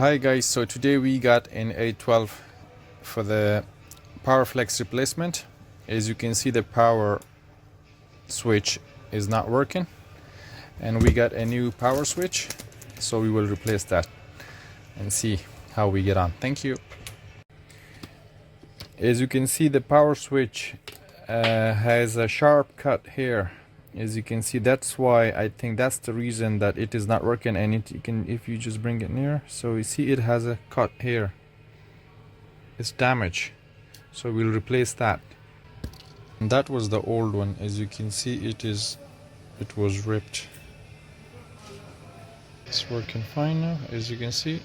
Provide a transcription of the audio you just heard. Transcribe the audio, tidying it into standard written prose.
Hi guys, so today we got an A12 for the power flex replacement. As you can see, the power switch is not working and we got a new power switch, so we will replace that and see how we get on. Thank you. As you can see, the power switch has a sharp cut here. As you can see, that's why I think that's the reason that it is not working. And if you just bring it near, so you see it has a cut here. It's damaged, so we'll replace that. And that was the old one. As you can see, it was ripped. It's working fine now, as you can see.